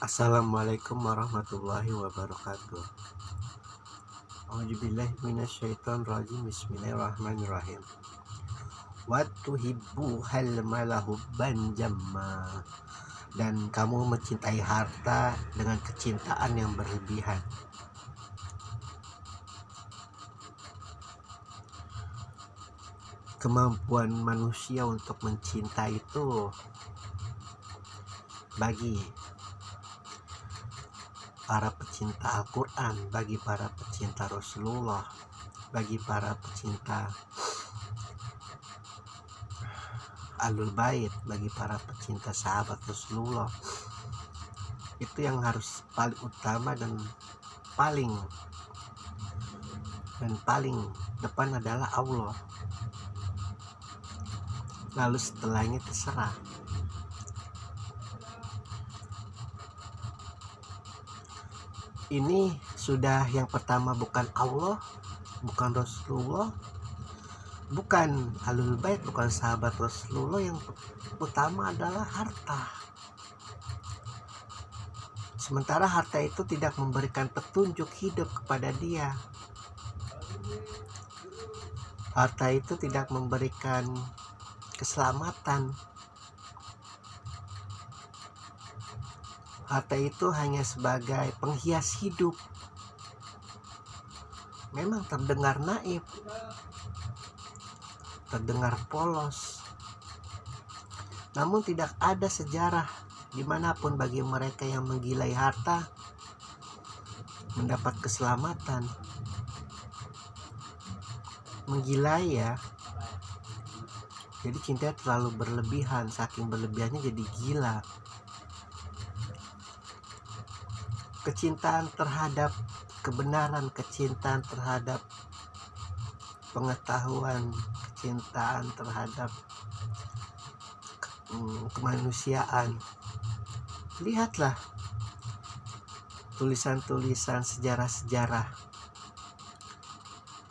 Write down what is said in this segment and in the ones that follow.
Assalamualaikum warahmatullahi wabarakatuh. A'udzubillahi minasyaitonirrajim. Bismillahirrahmanirrahim. Wa tuhibbuhal mala hubban jamma. Dan kamu mencintai harta dengan kecintaan yang berlebihan. Kemampuan manusia untuk mencinta itu bagi para pecinta Al-Quran, bagi para pecinta Rasulullah, bagi para pecinta Ahlul Bait, bagi para pecinta sahabat Rasulullah, itu yang harus paling utama dan paling depan adalah Allah. Lalu setelahnya terserah. Ini sudah yang pertama bukan Allah, bukan Rasulullah, bukan Ahlul Bait, bukan sahabat Rasulullah. Yang utama adalah harta. Sementara harta itu tidak memberikan petunjuk hidup kepada dia. Harta itu tidak memberikan keselamatan. Harta itu hanya sebagai penghias hidup. Memang terdengar naif, terdengar polos, namun tidak ada sejarah dimanapun bagi mereka yang menggilai harta mendapat keselamatan. Menggilai ya, jadi cinta terlalu berlebihan, saking berlebihannya jadi gila. Kecintaan terhadap kebenaran, kecintaan terhadap pengetahuan, kecintaan terhadap kemanusiaan. Lihatlah tulisan-tulisan sejarah-sejarah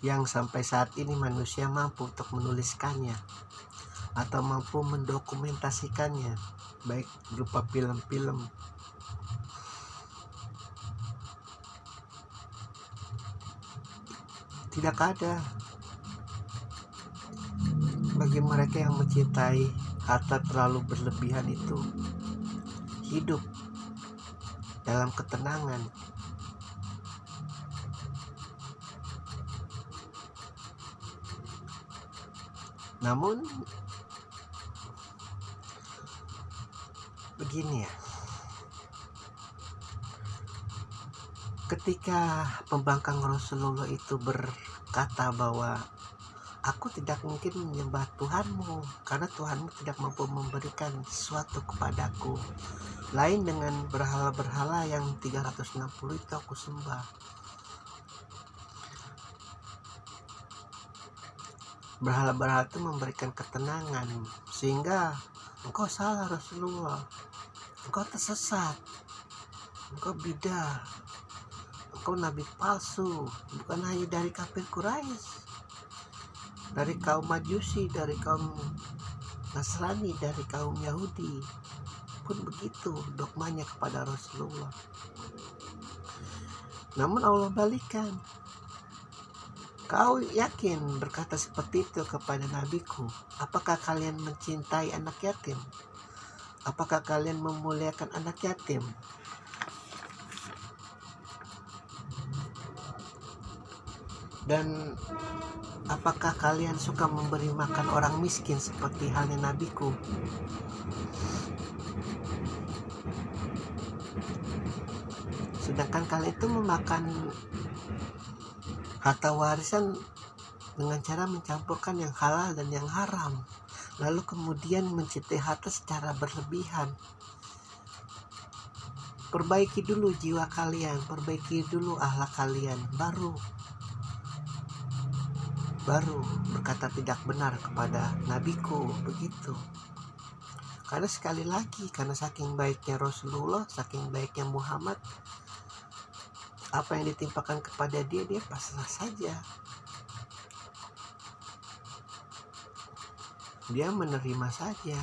yang sampai saat ini manusia mampu untuk menuliskannya atau mampu mendokumentasikannya, baik berupa film-film. Tidak ada bagi mereka yang mencintai harta terlalu berlebihan itu hidup dalam ketenangan. Namun begini ya, ketika pembangkang Rasulullah itu berkata bahwa aku tidak mungkin menyembah Tuhanmu karena Tuhanmu tidak mampu memberikan sesuatu kepadaku lain dengan berhala-berhala yang 360 itu aku sembah. Berhala-berhala itu memberikan ketenangan, sehingga engkau salah Rasulullah, engkau tersesat, engkau bidah, engkau nabi palsu, bukan hanya dari kafir Quraisy, dari kaum Majusi, dari kaum Nasrani, dari kaum Yahudi pun begitu dogmanya kepada Rasulullah. Namun Allah balikan. Kau yakin berkata seperti itu kepada nabiku? Apakah kalian mencintai anak yatim? Apakah kalian memuliakan anak yatim? Dan apakah kalian suka memberi makan orang miskin seperti halnya nabiku? Sedangkan kalian itu memakan harta warisan dengan cara mencampurkan yang halal dan yang haram, lalu kemudian mencintai harta secara berlebihan. Perbaiki dulu jiwa kalian, perbaiki dulu akhlak kalian, baru berkata tidak benar kepada nabiku, begitu. Karena sekali lagi, karena saking baiknya Rasulullah, saking baiknya Muhammad, apa yang ditimpakan kepada dia pasrah saja. Dia menerima saja.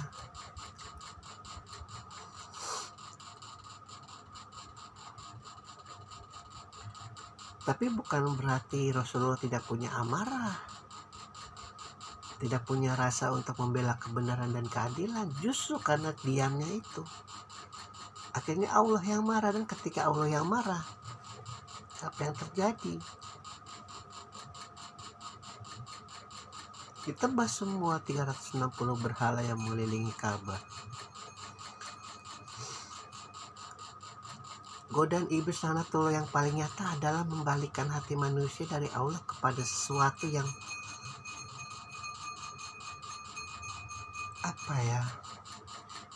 Tapi bukan berarti Rasulullah tidak punya amarah, tidak punya rasa untuk membela kebenaran dan keadilan. Justru karena diamnya itu, akhirnya Allah yang marah. Dan ketika Allah yang marah, apa yang terjadi? Kita bahas semua 360 berhala yang mengelilingi Ka'bah. Godaan iblis laknatullah yang paling nyata adalah membalikkan hati manusia dari Allah kepada sesuatu yang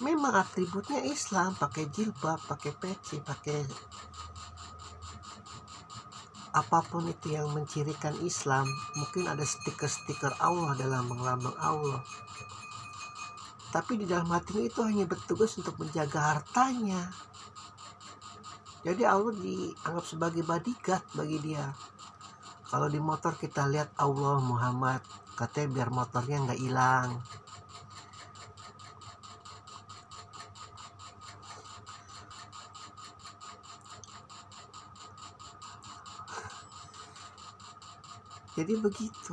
memang atributnya Islam, pakai jilbab, pakai peci, pakai apapun itu yang mencirikan Islam. Mungkin ada stiker-stiker Allah dalam lambang Allah, tapi di dalam hatinya itu hanya bertugas untuk menjaga hartanya. Jadi Allah dianggap sebagai bodyguard bagi dia. Kalau di motor kita lihat Allah Muhammad, katanya biar motornya nggak hilang. Jadi begitu.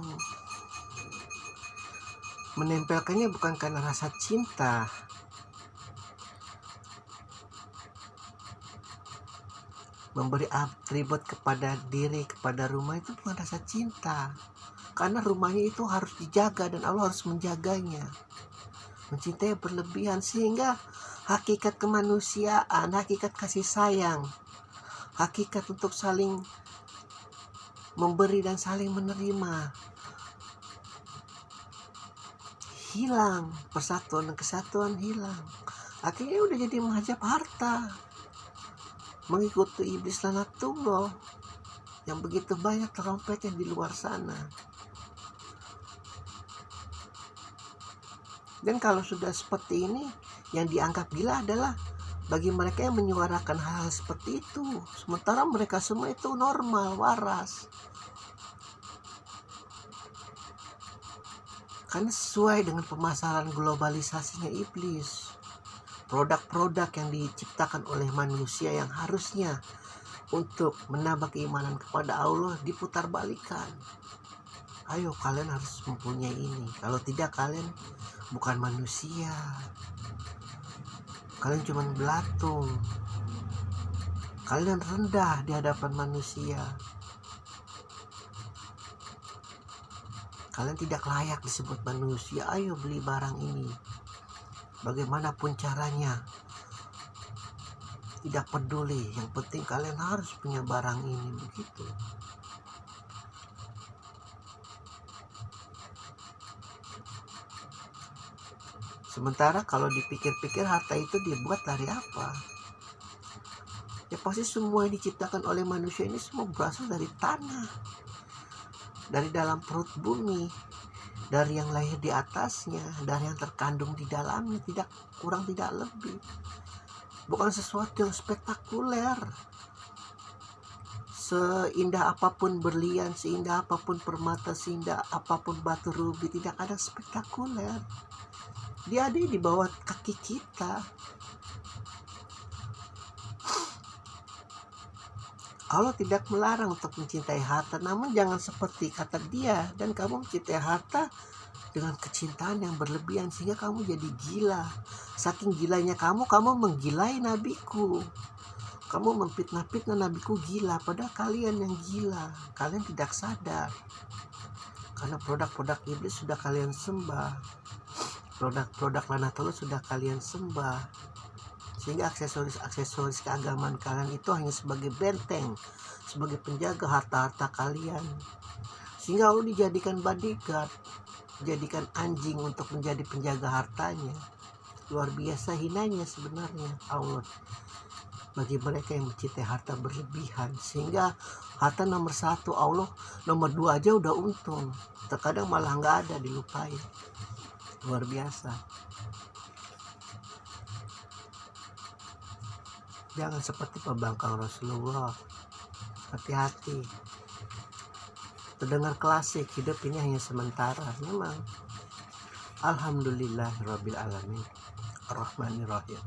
Menempelkannya bukan karena rasa cinta. Memberi atribut kepada diri, kepada rumah itu bukan rasa cinta. Karena rumahnya itu harus dijaga dan Allah harus menjaganya. Mencintai berlebihan sehingga hakikat kemanusiaan, hakikat kasih sayang, hakikat untuk saling memberi dan saling menerima hilang. Persatuan dan kesatuan hilang. Akhirnya udah jadi menghajab harta, mengikuti iblis laknatullah yang begitu banyak trompetnya di luar sana. Dan kalau sudah seperti ini, yang dianggap gila adalah bagi mereka yang menyuarakan hal seperti itu, sementara mereka semua itu normal, waras. Karena sesuai dengan pemasaran globalisasinya iblis. Produk-produk yang diciptakan oleh manusia yang harusnya untuk menambah keimanan kepada Allah diputar balikan. Ayo kalian harus mempunyai ini. Kalau tidak kalian bukan manusia. Kalian cuma belatung. Kalian rendah di hadapan manusia. Kalian tidak layak disebut manusia. Ayo beli barang ini. Bagaimanapun caranya, tidak peduli, yang penting kalian harus punya barang ini. Begitu. Sementara kalau dipikir-pikir, harta itu dibuat dari apa? Ya pasti semua yang diciptakan oleh manusia ini semua berasal dari tanah, dari dalam perut bumi, dari yang lahir di atasnya, dari yang terkandung di dalamnya, tidak kurang tidak lebih. Bukan sesuatu yang spektakuler. Seindah apapun berlian, seindah apapun permata, seindah apapun batu rubi, tidak ada spektakuler. Dia ada di bawah kaki kita. Allah tidak melarang untuk mencintai harta, namun jangan seperti kata dia dan kamu mencintai harta dengan kecintaan yang berlebihan sehingga kamu jadi gila. Saking gilanya kamu menggilai nabiku. Kamu memfitnah-fitnah nabiku gila, padahal kalian yang gila. Kalian tidak sadar. Karena produk-produk iblis sudah kalian sembah. Produk-produk laknatullah sudah kalian sembah. Sehingga aksesoris keagamaan kalian itu hanya sebagai benteng, sebagai penjaga harta-harta kalian. Sehingga Allah dijadikan bodyguard, dijadikan anjing untuk menjadi penjaga hartanya. Luar biasa hinanya sebenarnya Allah bagi mereka yang mencintai harta berlebihan. Sehingga harta nomor 1 Allah, nomor 2 aja udah untung, terkadang malah nggak ada, dilupain. Luar biasa. Jangan seperti pembangkang Rasulullah. Hati-hati. Terdengar klasik, hidup ini hanya sementara. Memang. Alhamdulillahirabbil alamin. Ar-Rahmanir Rahim.